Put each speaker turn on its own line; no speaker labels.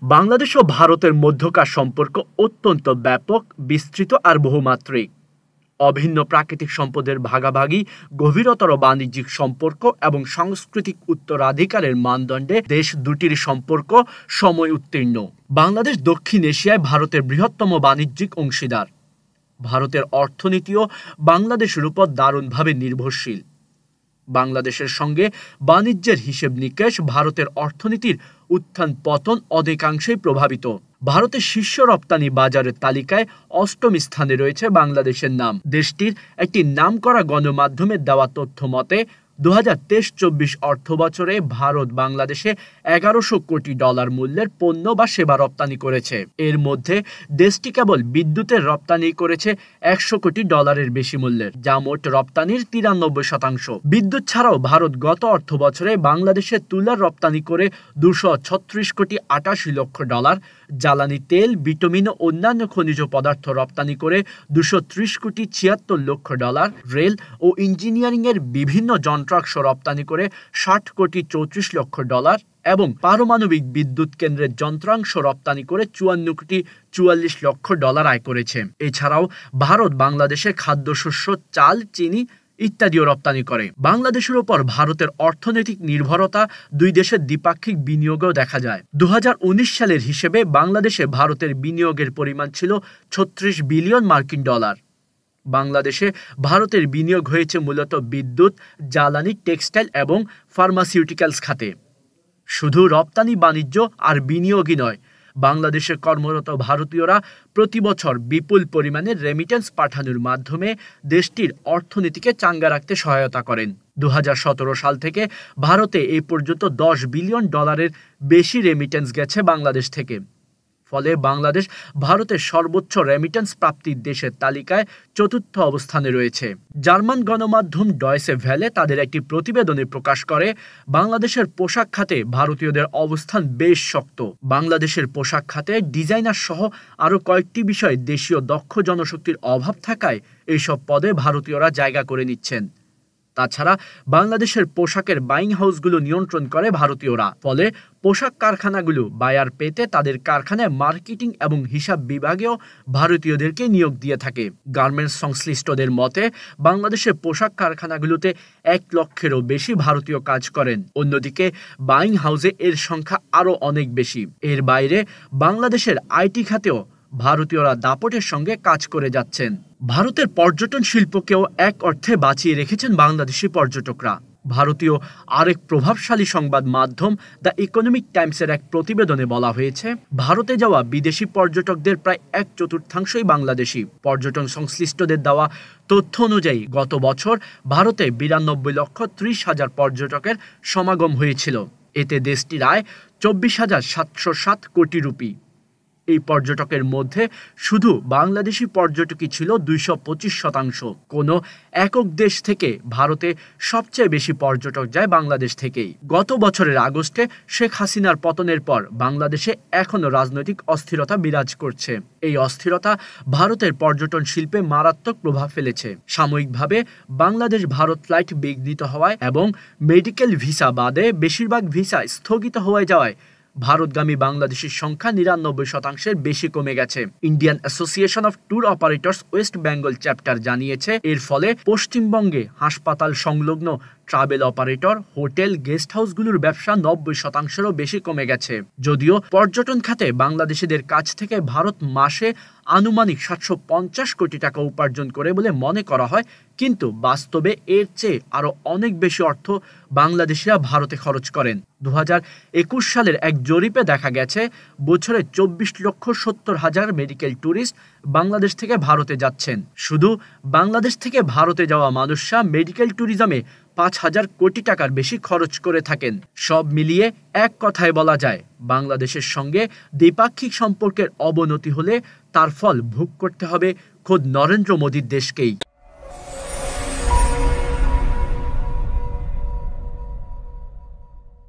বাংলাদেশ ও ভারতের মধ্যকার সম্পর্ক অত্যন্ত ব্যাপক, বিস্তৃত আর বহুমাত্রিক। অভিন্ন প্রাকৃতিক সম্পদের ভাগাভাগি, গভীরতর বাণিজ্যিক সম্পর্ক এবং সাংস্কৃতিক উত্তরাধিকারের মানদণ্ডে দেশ দুটির সম্পর্ক সময় উত্তীর্ণ। বাংলাদেশ দক্ষিণ এশিয়ায় ভারতের বৃহত্তম বাণিজ্যিক অংশীদার। ভারতের অর্থনীতিও বাংলাদেশের উপর দারুণভাবে নির্ভরশীল। বাংলাদেশের সঙ্গে বাণিজ্যের হিসেব নিকেশ ভারতের অর্থনীতির উত্থান পতন অধিকাংশই প্রভাবিত। ভারতের শীর্ষ রপ্তানি বাজারের তালিকায় ৮ম স্থানে রয়েছে বাংলাদেশের নাম। দেশটির একটি নামকরা গণমাধ্যমের দেওয়া তথ্য মতে ২০২৩-২৪ অর্থবছরে ভারত বাংলাদেশে ১১০০ কোটি ডলার মূল্যের পণ্য বা সেবা রপ্তানি করেছে। এর মধ্যে দেশটি কেবল বিদ্যুতের রপ্তানি করেছে ১০০ কোটি ডলারের বেশি মূল্যের, যা মোট রপ্তানির ৯৩%। বিদ্যুৎ ছাড়াও ভারত গত অর্থবছরে বাংলাদেশে তুলার রপ্তানি করে ২৩৬ কোটি ৮৮ লক্ষ ডলার, জ্বালানি তেল, ভিটামিন ও অন্যান্য খনিজ পদার্থ রপ্তানি করে ২৩০ কোটি ৭৬ লক্ষ ডলার, রেল ও ইঞ্জিনিয়ারিং এর বিভিন্ন যন্ত্রাংশ রপ্তানি করে ৬০ কোটি ৩৪ লক্ষ ডলার এবং পারমাণবিক বিদ্যুৎ কেন্দ্রের যন্ত্রাংশ রপ্তানি করে ৫৪ কোটি ৪৪ লক্ষ ডলার আয় করেছে। এছাড়াও ভারত বাংলাদেশে খাদ্যশস্য, চাল, চিনি ইত্যাদিও রপ্তানি করে। বাংলাদেশের উপর ভারতের অর্থনৈতিক নির্ভরতা দুই দেশের দ্বিপাক্ষিক বিনিয়োগেও দেখা যায়। ২০১৯ সালের হিসেবে বাংলাদেশে ভারতের বিনিয়োগের পরিমাণ ছিল ৩৬ বিলিয়ন মার্কিন ডলার। বাংলাদেশে ভারতের বিনিয়োগ হয়েছে মূলত বিদ্যুৎ, জ্বালানি, টেক্সটাইল এবং ফার্মাসিউটিক্যালস খাতে। শুধু রপ্তানি, বাণিজ্য আর বিনিয়োগই নয়, বাংলাদেশে কর্মরত ভারতীয়রা প্রতি বছর বিপুল পরিমাণে রেমিটেন্স পাঠানোর মাধ্যমে দেশটির অর্থনীতিকে চাঙ্গা রাখতে সহায়তা করেন। ২০১৭ সাল থেকে ভারতে এই পর্যন্ত ১০ বিলিয়ন ডলারের বেশি রেমিটেন্স গেছে বাংলাদেশ থেকে। ফলে বাংলাদেশ ভারতের সর্বোচ্চ রেমিটেন্স প্রাপ্তির দেশের তালিকায় ৪র্থ অবস্থানে রয়েছে। জার্মান গণমাধ্যম ডয়েচে ভেলে তাদের একটি প্রতিবেদনে প্রকাশ করে, বাংলাদেশের পোশাক খাতে ভারতীয়দের অবস্থান বেশ শক্ত। বাংলাদেশের পোশাক খাতে ডিজাইনার সহ আরও কয়েকটি বিষয়ে দেশীয় দক্ষ জনশক্তির অভাব থাকায় এইসব পদে ভারতীয়রা জায়গা করে নিচ্ছেন। তাছাড়া বাংলাদেশের পোশাকের বাইং হাউসগুলো নিয়ন্ত্রণ করে ভারতীয়রা। ফলে পোশাক কারখানাগুলো বায়ার পেতে তাদের কারখানায় মার্কেটিং এবং হিসাব বিভাগেও ভারতীয়দেরকে নিয়োগ দিয়ে থাকে। গার্মেন্টস সংশ্লিষ্টদের মতে বাংলাদেশের পোশাক কারখানাগুলোতে ১ লক্ষেরও বেশি ভারতীয় কাজ করেন। অন্যদিকে বাইং হাউসে এর সংখ্যা আরও অনেক বেশি। এর বাইরে বাংলাদেশের আইটি খাতেও ভারতীয়রা দাপটের সঙ্গে কাজ করে যাচ্ছেন। ভারতের পর্যটন শিল্পকেও এক অর্থে বাঁচিয়ে রেখেছেন বাংলাদেশি পর্যটকরা। ভারতীয় আরেক প্রভাবশালী সংবাদ মাধ্যম দ্য ইকোনমিক টাইমসের এক প্রতিবেদনে বলা হয়েছে, ভারতে যাওয়া বিদেশি পর্যটকদের প্রায় ১/৪ বাংলাদেশি। পর্যটন সংশ্লিষ্টদের দেওয়া তথ্য অনুযায়ী গত বছর ভারতে ৯২,৩০,০০০ পর্যটকের সমাগম হয়েছিল। এতে দেশটির আয় ২৪,৭০৭ কোটি রুপি। এই পর্যটকের মধ্যে শুধু বাংলাদেশি পর্যটকই ছিল ২২৫%। কোনো একক দেশ থেকে ভারতে সবচেয়ে বেশি পর্যটক যায় বাংলাদেশ থেকেই। গত বছরের আগস্টে শেখ হাসিনার পতনের পর বাংলাদেশে এখনও রাজনৈতিক অস্থিরতা বিরাজ করছে। এই অস্থিরতা ভারতের পর্যটন শিল্পে মারাত্মক প্রভাব ফেলেছে। সাময়িকভাবে বাংলাদেশ ভারত ফ্লাইট বিঘ্নিত হওয়ায় এবং মেডিকেল ভিসা বাদে বেশিরভাগ ভিসা স্থগিত হয়ে যাওয়ায় ভারতগামী বাংলাদেশের সংখ্যা ৯৯%-এর বেশি কমে গেছে। Indian association of tour operators West Bengal chapter জানিয়েছে, এর ফলে পশ্চিমবঙ্গে হাসপাতাল সংলগ্ন ট্রাভেল অপারেটর, হোটেল, গেস্ট হাউসগুলোর ব্যবসা ৯০%-এরও বেশি কমে গেছে। যদিও পর্যটন খাতে বাংলাদেশিদের কাছ থেকে ভারত মাসে আনুমানিক ৭৫০ কোটি টাকা উপার্জন করে বলে মনে করা হয়, কিন্তু বাস্তবে এর চেয়ে আরও অনেক বেশি অর্থ বাংলাদেশিরা ভারতে খরচ করেন। ২০২১ সালের এক জরিপে দেখা গেছে, বছরে ২৪,৭০,০০০ মেডিকেল ট্যুরিস্ট বাংলাদেশ থেকে ভারতে যাচ্ছেন। শুধু বাংলাদেশ থেকে ভারতে যাওয়া মানুষরা মেডিকেল ট্যুরিজমে ৫,০০০ কোটি টাকার বেশি খরচ করে থাকেন। সব মিলিয়ে এক কথায় বলা যায়, বাংলাদেশের সঙ্গে দ্বিপাক্ষিক সম্পর্কের অবনতি হলে তার ফল ভোগ করতে হবে খোদ নরেন্দ্র মোদীর দেশকেই।